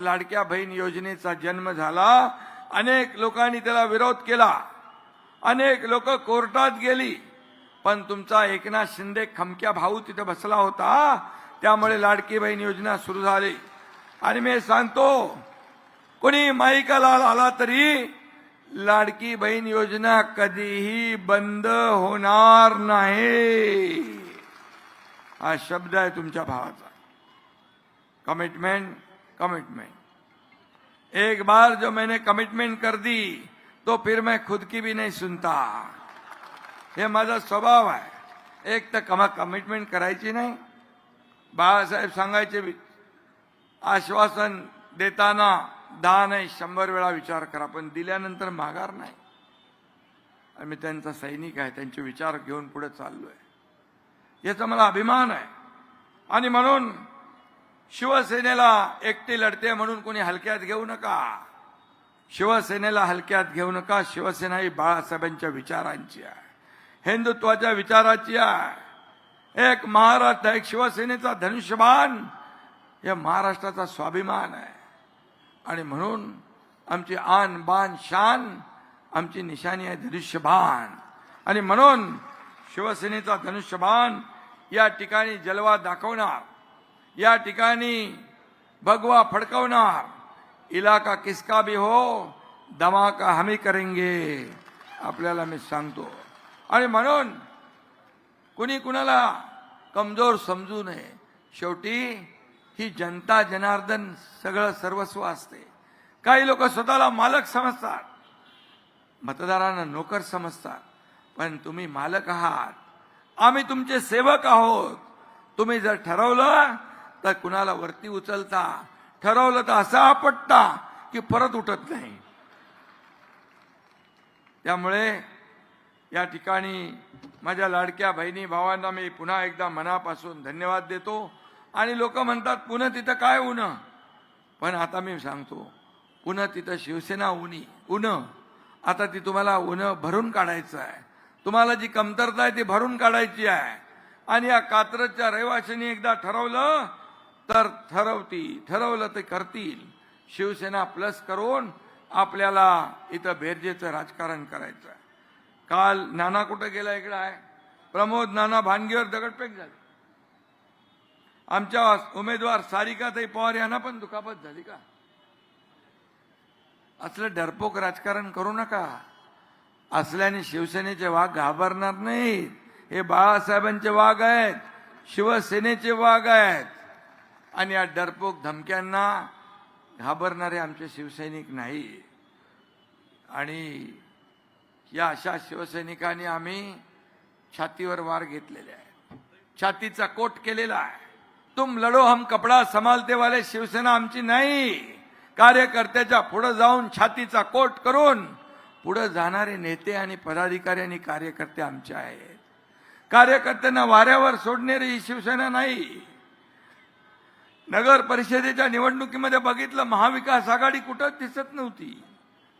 लाडक्या बहीण योजनेचा जन्म झाला। अनेक लोकांनी त्याला विरोध केला, अनेक लोक कोर्टात गेली, पण तुमचा एकनाथ शिंदे खमक्या भाऊ तिथे बसला होता, त्यामुळे लाडकी बहीण योजना सुरू झाली। आणि मी सांगतो, कोणी माईकाला आला तरी लाडकी बहीण योजना कधीही बंद होणार नाही। हा शब्द आहे तुमच्या भावाचा। Commitment commitment. एक बार जो मैंने कमिटमेंट कर दी तो फिर मैं खुद की भी नहीं सुनता। हे माझा स्वभाव आहे। एक तर कमिटमेंट करायची नाही, बाळासाहेब सांगायचे आश्वासन देताना 10 नाही 100 वेळा विचार करा, पण दिल्यानंतर माघार नाही। मी त्यांचा सैनिक आहे, त्यांचे विचार घेऊन पुढे चाललोय, याचा मला अभिमान आहे। आणि म्हणून शिवसेनेला एकटी लढते म्हणून कोणी हलक्यात घेऊ नका, शिवसेनेला हलक्यात घेऊ नका। शिवसेना ही बाळासाहेबांच्या विचारांची आहे, हिंदुत्वाच्या विचाराची आहे। एक महाराष्ट्र, एक शिवसेनेचा धनुष्यबाण या महाराष्ट्राचा स्वाभिमान आहे। आणि म्हणून आमची आन बान शान, आमची निशाणी आहे धनुष्यबाण। आणि म्हणून शिवसेनेचा धनुष्यबाण या ठिकाणी जलवा दाखवणार, या ठिकाणी भगवा फडकवणार। इलाका किसका भी हो, धमाका हम ही करेंगे, आपल्याला मी सांगतो। आणि म्हणून कुणी कुणाला कमजोर समजू नये। शेवटी ही जनता जनार्दन सगळं सर्वस्व असते। काही लोक स्वतःला मालक समजतात, मतदारांना नोकर समजतात, पण तुम्ही मालक आहात, आम्ही तुमचे सेवक आहोत। तुम्ही जर ठरवलं तर कुणाला वरती उचलता, ठरवलं तर असं आपटता की परत उठत नाही। त्यामुळे या ठिकाणी माझ्या लाडक्या बहिणी भावांना मी पुन्हा एकदा मनापासून धन्यवाद देतो। आणि लोक म्हणतात पुन्हा तिथं काय ऊन, पण आता मी सांगतो, पुन्हा तिथं शिवसेना ऊन आता ती तुम्हाला ऊन भरून काढायचं आहे। तुम्हाला जी कमतरता आहे ती भरून काढायची आहे। आणि या कात्रजच्या रहिवाशांनी एकदा ठरवलं तर ठरवलं ते करतील। शिवसेना प्लस करून आपल्याला इथं बेरजेचं राजकारण करायचं आहे। काल नाना कुठे गेला, इकडे आहे प्रमोद नाना, भानगीवर दगडफेक झाली। आमच्या उमेदवार सारिकाताई पवार यांना पण दुखापत झाली का? असलं डरपोक राजकारण करू नका। असल्याने शिवसेनेचे वाघ घाबरणार नाहीत, हे बाळासाहेबांचे वाघ आहेत, शिवसेनेचे वाघ आहेत। आणि या डरपोक धमक्यांना घाबरणारे आमचे शिवसैनिक नाही। आणि या अशा शिवसैनिकांनी आम्ही छातीवर वार घेतलेले आहे, छातीचा कोट केलेला आहे। तुम लढो हम कपडा संभालते वाले शिवसेना आमची नाही। कार्यकर्त्याच्या पुढे जाऊन छातीचा कोट करून पुढे जाणारे नेते आणि पदाधिकारी आणि कार्यकर्ते आमचे आहेत। कार्यकर्त्यांना वाऱ्यावर सोडणारी ही शिवसेना नाही। नगर परिषदेच्या निवडणुकीमध्ये बघितलं, महाविकास आघाडी कुठंच दिसत नव्हती।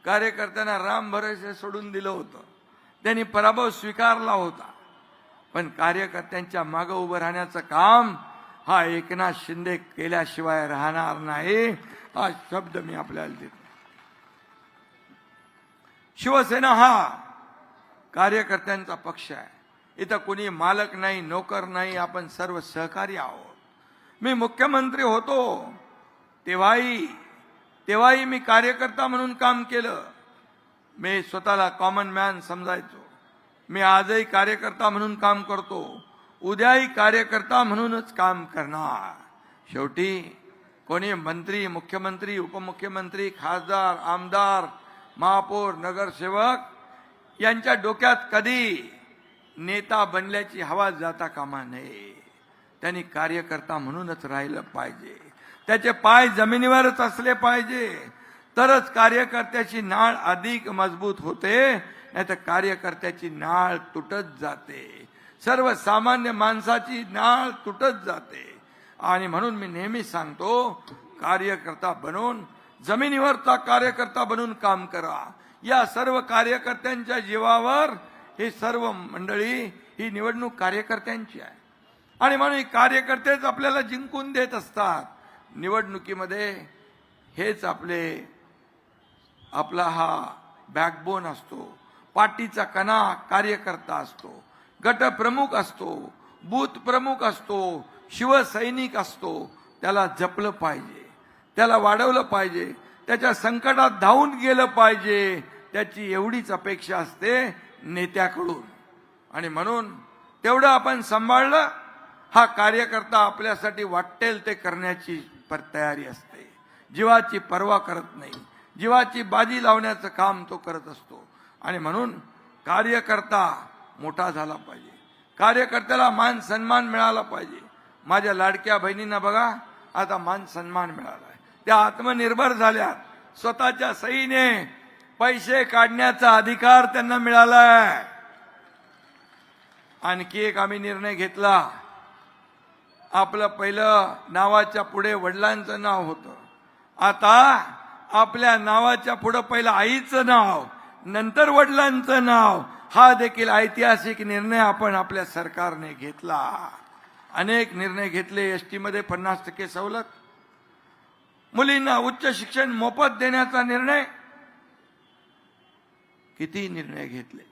कार्यकर्त्यांना राम भरोसे सोडून दिलं होतं, त्यांनी पराभव स्वीकारला होता। पण कार्यकर्त्यांच्या मागे उभं राहण्याचं काम हा एकनाथ शिंदे केल्याशिवाय राहणार नाही, हा शब्द मी आपल्याला देतो। शिवसेना हा कार्यकर्त्यांचा पक्ष आहे। इथं कोणी मालक नाही, नोकर नाही, आपण सर्व सहकारी आहोत। मी मुख्यमंत्री होतो तेव्हाही मी कार्यकर्ता म्हणून काम केलं। मी स्वतःला कॉमन मॅन समजायचो। मी आजही कार्यकर्ता म्हणून काम करतो, उद्याही कार्यकर्ता म्हणूनच काम करणार। शेवटी कोणी मंत्री, मुख्यमंत्री, उपमुख्यमंत्री, खासदार, आमदार, महापौर, नगरसेवक यांच्या डोक्यात कधी नेता बनल्याची हवा जाता कामा नये। त्यांनी कार्यकर्ता म्हणूनच राहिलं पाहिजे, त्याचे पाय जमिनीवरच असले पाहिजे, तरच कार्यकर्त्याची नाळ अधिक मजबूत होते, नाहीतर कार्यकर्त्याची नाळ तुटत जाते, सर्वसामान्य माणसाची नाळ तुटत जाते। आणि म्हणून मी नेहमी सांगतो, कार्यकर्ता बनून, जमिनीवरचा कार्यकर्ता बनून काम करा। या सर्व कार्यकर्त्यांच्या जीवावर ही सर्व मंडळी, ही निवडणूक कार्यकर्त्यांची आहे। आणि म्हणून कार्यकर्तेच आपल्याला जिंकून देत असतात। निवडणुकीमध्ये हेच आपला हा बॅकबोन असतो, पार्टीचा कणा कार्यकर्ता असतो, गटप्रमुख असतो, बूथ प्रमुख असतो, शिवसैनिक असतो. त्याला जपलं पाहिजे, त्याला वाढवलं पाहिजे, त्याच्या संकटात धावून गेलं पाहिजे. त्याची एवढीच अपेक्षा असते नेत्याकडून. आणि म्हणून तेवढं आपण सांभाळलं, हा कार्यकर्ता आपल्यासाठी वाटेल ते करण्याची तयारी असते. जीवाची पर्वा करत नाही, जीवाची बाजी लावण्याचं काम तो करत असतो. आणि म्हणून कार्यकर्ता मोठा झाला पाहिजे, कार्यकर्त्याला मान सन्मान मिळाला पाहिजे. माझ्या लाडक्या बहिणींना बघा, आता मान सन्मान मिळालाय, त्या आत्मनिर्भर झाल्या, स्वतःच्या सहीने पैसे काढण्याचा अधिकार त्यांना मिळालाय. आणखी एक आम्ही निर्णय घेतला. आपलं पहिलं नावाच्या पुढे वडिलांचं नाव होतं, आता आपल्या नावाच्या पुढे पहिलं आईचं नाव, नंतर वडिलांचं नाव. हा देखील ऐतिहासिक निर्णय आपण आपल्या सरकारने घेतला. अनेक निर्णय घेतले. एसटी मध्ये 50% सवलत, मुलींना उच्च शिक्षण मोफत देण्याचा निर्णय, किती निर्णय घेतले,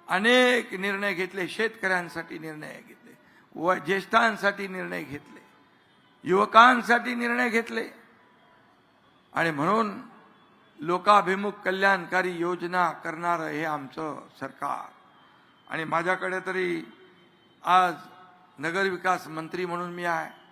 अनेक निर्णय घेतले. शेतकऱ्यांसाठी निर्णय घेतले, व ज्येष्ठांसाठी निर्णय घेतले, युवकांसाठी निर्णय घेतले. आणि म्हणून लोकाभिमुख कल्याणकारी योजना करणारं हे आमचं सरकार. आणि माझ्याकडे तरी आज नगरविकास मंत्री म्हणून मी आहे.